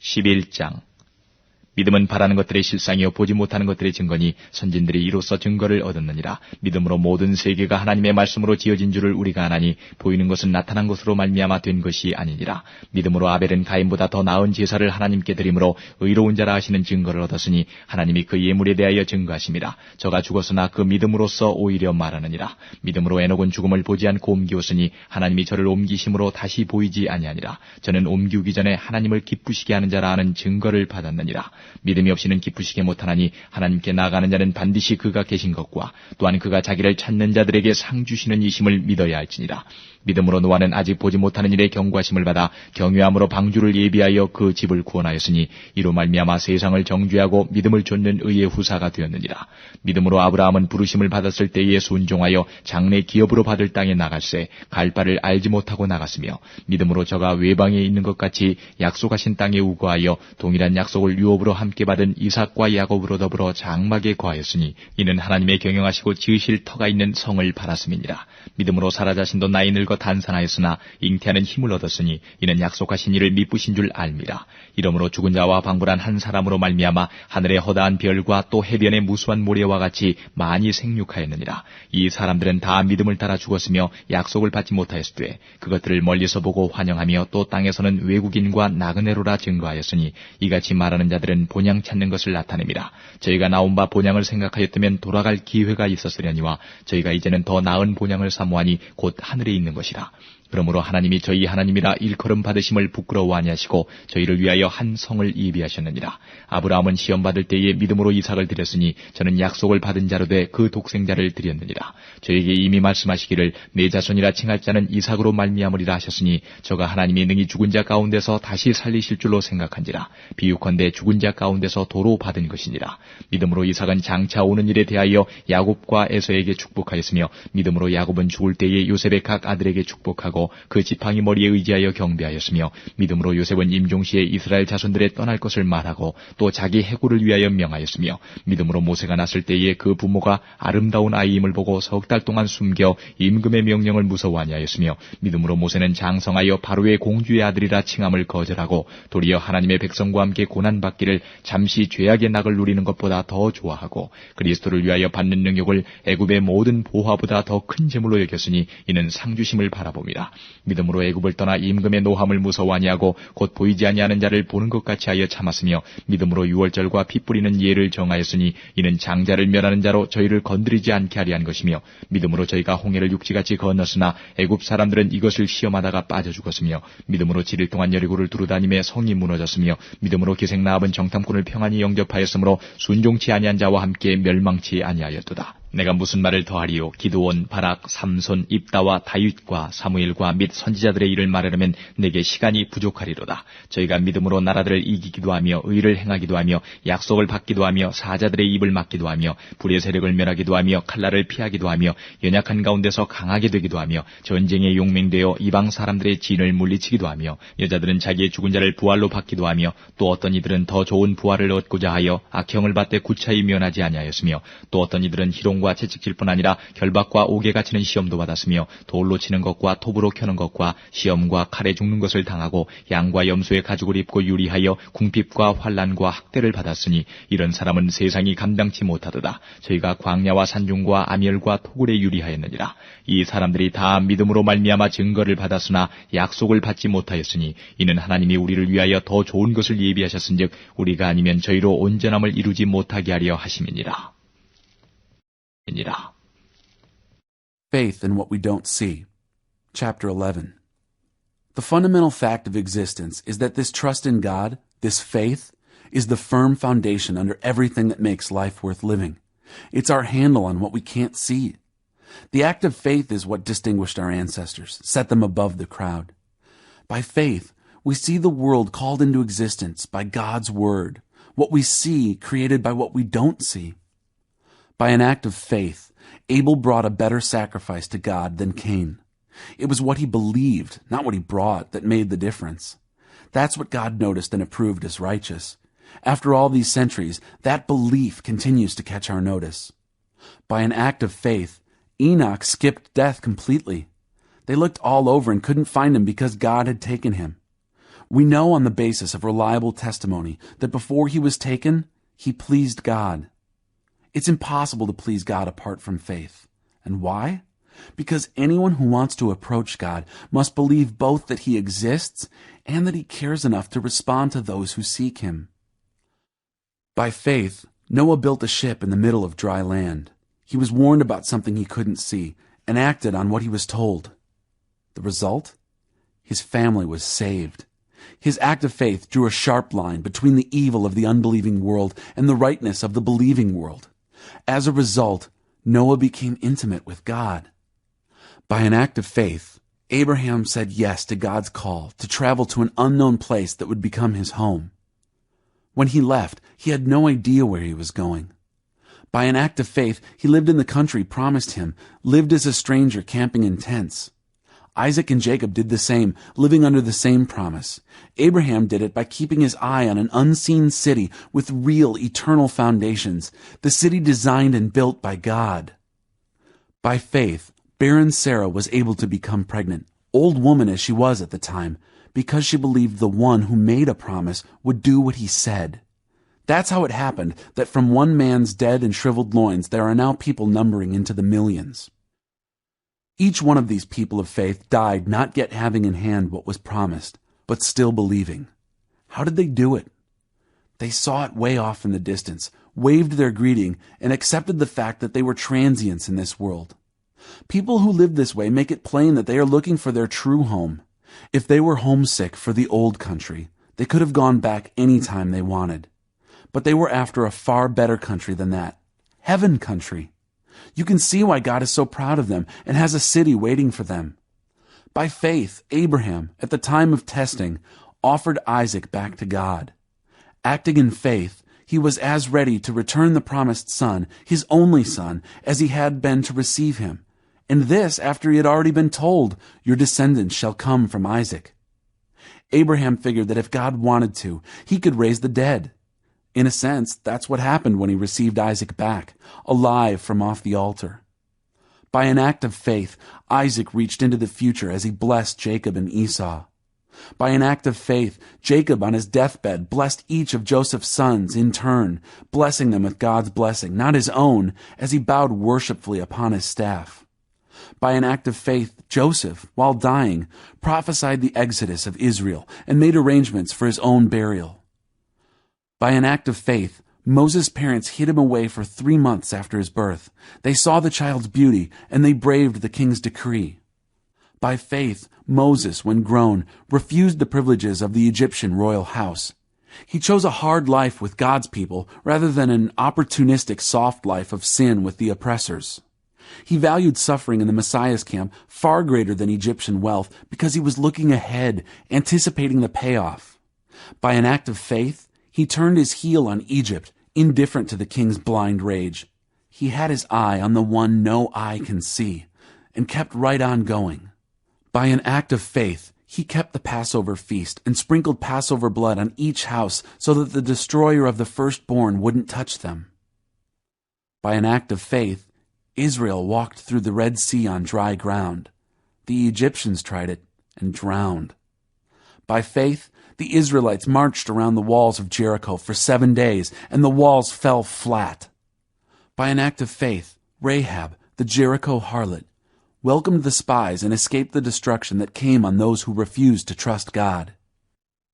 11장. 믿음은 바라는 것들의 실상이요 보지 못하는 것들의 증거니 선진들이 이로써 증거를 얻었느니라. 믿음으로 모든 세계가 하나님의 말씀으로 지어진 줄을 우리가 아나니 보이는 것은 나타난 것으로 말미암아 된 것이 아니니라. 믿음으로 아벨은 가인보다 더 나은 제사를 하나님께 드림으로 의로운 자라 하시는 증거를 얻었으니 하나님이 그 예물에 대하여 증거하심이라. 저가 죽었으나 그 믿음으로써 오히려 말하느니라. 믿음으로 에녹은 죽음을 보지 않고 옮기었으니 하나님이 저를 옮기심으로 다시 보이지 아니하니라. 저는 옮기기 전에 하나님을 기쁘시게 하는 자라 하는 증거를 받았느니라. 믿음이 없이는 기쁘시게 못하나니 하나님께 나아가는 자는 반드시 그가 계신 것과 또한 그가 자기를 찾는 자들에게 상 주시는 이심을 믿어야 할지니라. 믿음으로 노아는 아직 보지 못하는 일에 경고하심을 받아 경외함으로 방주를 예비하여 그 집을 구원하였으니 이로 말미암아 세상을 정죄하고 믿음을 좇는 의의 후사가 되었느니라. 믿음으로 아브라함은 부르심을 받았을 때에 순종하여 장래 기업으로 받을 땅에 나갈새 갈 바를 알지 못하고 나갔으며 믿음으로 저가 외방에 있는 것 같이 약속하신 땅에 우거하여 동일한 약속을 유업으로 함께 받은 이삭과 야곱으로 더불어 장막에 거하였으니 이는 하나님의 경영하시고 지으실 터가 있는 성을 바랐음이니라. 믿음으로 사라 자신도 나이 늙어 단산하였으나 잉태하는 힘을 얻었으니 이는 약속하신 이를 미쁘신 줄 알미라. 이러므로 죽은 자와 방불한 한 사람으로 말미암아 하늘의 허다한 별과 또 해변의 무수한 모래와 같이 많이 생육하였느니라. 이 사람들은 다 믿음을 따라 죽었으며 약속을 받지 못하였으되 그것들을 멀리서 보고 환영하며 또 땅에서는 외국인과 나그네로라 증거하였으니 이같이 말하는 자들은 본향 찾는 것을 나타냅니다. 저희가 나온 바 본향을 생각하였다면 돌아갈 기회가 있었으려니와 저희가 이제는 더 나은 본향을 사모하니 곧 하늘에 있는 것이라. 그러므로 하나님이 저희 하나님이라 일컬음 받으심을 부끄러워 아니하시고 저희를 위하여 한 성을 예비하셨느니라. 아브라함은 시험 받을 때에 믿음으로 이삭을 드렸으니 저는 약속을 받은 자로 돼 그 독생자를 드렸느니라. 저에게 이미 말씀하시기를 내 자손이라 칭할 자는 이삭으로 말미암으리라 하셨으니 저가 하나님이 능히 죽은 자 가운데서 다시 살리실 줄로 생각한지라. 비유컨대 죽은 자 가운데서 도로 받은 것이니라. 믿음으로 이삭은 장차 오는 일에 대하여 야곱과 에서에게 축복하였으며 믿음으로 야곱은 죽을 때에 요셉의 각 아들에게 축복하고 그 지팡이 머리에 의지하여 경배하였으며 믿음으로 요셉은 임종시에 이스라엘 자손들에 떠날 것을 말하고 또 자기 해고를 위하여 명하였으며 믿음으로 모세가 났을 때에 그 부모가 아름다운 아이임을 보고 석 달 동안 숨겨 임금의 명령을 무서워 아니하였으며 믿음으로 모세는 장성하여 바로의 공주의 아들이라 칭함을 거절하고 도리어 하나님의 백성과 함께 고난받기를 잠시 죄악의 낙을 누리는 것보다 더 좋아하고 그리스도를 위하여 받는 능욕을 애굽의 모든 보화보다 더 큰 재물로 여겼으니 이는 상주심을 바라봅니다. 믿음으로 애굽을 떠나 임금의 노함을 무서워 아니하고 곧 보이지 아니하는 자를 보는 것 같이 하여 참았으며 믿음으로 유월절과 피 뿌리는 예를 정하였으니 이는 장자를 멸하는 자로 저희를 건드리지 않게 하려 한 것이며 믿음으로 저희가 홍해를 육지같이 건넜으나 애굽 사람들은 이것을 시험하다가 빠져 죽었으며 믿음으로 7일 동안 여리고를 두루다니며 성이 무너졌으며 믿음으로 기생 라합은 정탐꾼을 평안히 영접하였으므로 순종치 아니한 자와 함께 멸망치 아니하였도다. 내가 무슨 말을 더하리요? 기드온, 바락, 삼손, 입다와 다윗과 사무엘과 및 선지자들의 일을 말하려면 내게 시간이 부족하리로다. 저희가 믿음으로 나라들을 이기기도 하며 의를 행하기도 하며 약속을 받기도 하며 사자들의 입을 막기도 하며 불의 세력을 멸하기도 하며 칼날을 피하기도 하며 연약한 가운데서 강하게 되기도 하며 전쟁에 용맹되어 이방 사람들의 진을 물리치기도 하며 여자들은 자기의 죽은 자를 부활로 받기도 하며 또 어떤 이들은 더 좋은 부활을 얻고자 하여 악형을 받되 구차히 면하지 아니하였으며 또 어떤 이들은 희롱과 채찍질 뿐 아니라 결박과 옥에가 치는 시험도 받았으며 돌로 치는 것과 톱으로 켜는 것과 시험과 칼에 죽는 것을 당하고 양과 염소의 가죽을 입고 유리하여 궁핍과 환난과 학대를 받았으니 이런 사람은 세상이 감당치 못하도다. 저희가 광야와 산중과 암열과 토굴에 유리하였느니라. 이 사람들이 다 믿음으로 말미암아 증거를 받았으나 약속을 받지 못하였으니 이는 하나님이 우리를 위하여 더 좋은 것을 예비하셨은즉 우리가 아니면 저희로 온전함을 이루지 못하게 하려 하심이니라. Faith in what we don't see. Chapter 11. The fundamental fact of existence is that this trust in God, this faith, is the firm foundation under everything that makes life worth living. It's our handle on what we can't see. The act of faith is what distinguished our ancestors, set them above the crowd. By faith, we see the world called into existence by God's word, what we see created by what we don't see. By an act of faith, Abel brought a better sacrifice to God than Cain. It was what he believed, not what he brought, that made the difference. That's what God noticed and approved as righteous. After all these centuries, that belief continues to catch our notice. By an act of faith, Enoch skipped death completely. They looked all over and couldn't find him because God had taken him. We know on the basis of reliable testimony that before he was taken, he pleased God. It's impossible to please God apart from faith. And why? Because anyone who wants to approach God must believe both that he exists and that he cares enough to respond to those who seek him. By faith, Noah built a ship in the middle of dry land. He was warned about something he couldn't see and acted on what he was told. The result? His family was saved. His act of faith drew a sharp line between the evil of the unbelieving world and the rightness of the believing world. As a result, Noah became intimate with God. By an act of faith, Abraham said yes to God's call to travel to an unknown place that would become his home. When he left, he had no idea where he was going. By an act of faith, he lived in the country promised him, lived as a stranger camping in tents. Isaac and Jacob did the same, living under the same promise. Abraham did it by keeping his eye on an unseen city with real, eternal foundations, the city designed and built by God. By faith, barren Sarah was able to become pregnant, old woman as she was at the time, because she believed the one who made a promise would do what he said. That's how it happened that from one man's dead and shriveled loins there are now people numbering into the millions. Each one of these people of faith died not yet having in hand what was promised, but still believing. How did they do it? They saw it way off in the distance, waved their greeting, and accepted the fact that they were transients in this world. People who live this way make it plain that they are looking for their true home. If they were homesick for the old country, they could have gone back any time they wanted. But they were after a far better country than that. Heaven country. You can see why God is so proud of them and has a city waiting for them. By faith, Abraham, at the time of testing, offered Isaac back to God. Acting in faith, he was as ready to return the promised son, his only son, as he had been to receive him. And this after he had already been told, "Your descendants shall come from Isaac." Abraham figured that if God wanted to, he could raise the dead. In a sense, that's what happened when he received Isaac back, alive from off the altar. By an act of faith, Isaac reached into the future as he blessed Jacob and Esau. By an act of faith, Jacob on his deathbed blessed each of Joseph's sons in turn, blessing them with God's blessing, not his own, as he bowed worshipfully upon his staff. By an act of faith, Joseph, while dying, prophesied the exodus of Israel and made arrangements for his own burial. By an act of faith, Moses' parents hid him away for 3 months after his birth. They saw the child's beauty, and they braved the king's decree. By faith, Moses, when grown, refused the privileges of the Egyptian royal house. He chose a hard life with God's people rather than an opportunistic soft life of sin with the oppressors. He valued suffering in the Messiah's camp far greater than Egyptian wealth because he was looking ahead, anticipating the payoff. By an act of faith, he turned his heel on Egypt, indifferent to the king's blind rage. He had his eye on the one no eye can see, and kept right on going. By an act of faith, he kept the Passover feast and sprinkled Passover blood on each house so that the destroyer of the firstborn wouldn't touch them. By an act of faith, Israel walked through the Red Sea on dry ground. The Egyptians tried it and drowned. By faith, the Israelites marched around the walls of Jericho for 7 days, and the walls fell flat. By an act of faith, Rahab, the Jericho harlot, welcomed the spies and escaped the destruction that came on those who refused to trust God.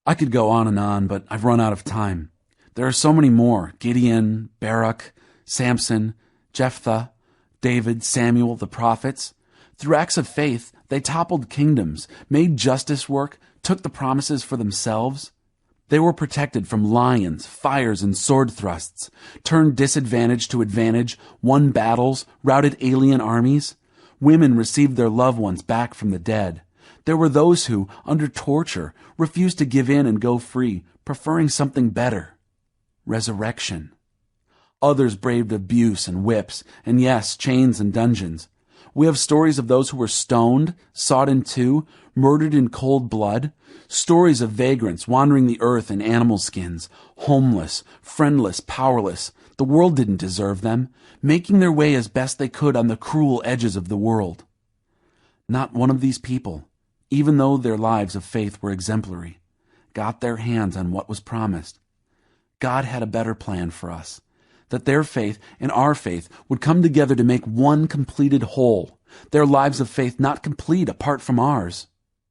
I could go on, but I've run out of time. There are so many more: Gideon, Barak, Samson, Jephthah, David, Samuel, the prophets. Through acts of faith, they toppled kingdoms, made justice work, took the promises for themselves. They were protected from lions, fires, and sword thrusts, turned disadvantage to advantage, won battles, routed alien armies. Women received their loved ones back from the dead. There were those who, under torture, refused to give in and go free, preferring something better: resurrection. Others braved abuse and whips, and yes, chains and dungeons. We have stories of those who were stoned, sawed in two, murdered in cold blood, stories of vagrants wandering the earth in animal skins, homeless, friendless, powerless. The world didn't deserve them, making their way as best they could on the cruel edges of the world. Not one of these people, even though their lives of faith were exemplary, got their hands on what was promised. God had a better plan for us, that their faith and our faith would come together to make one completed whole, their lives of faith not complete apart from ours.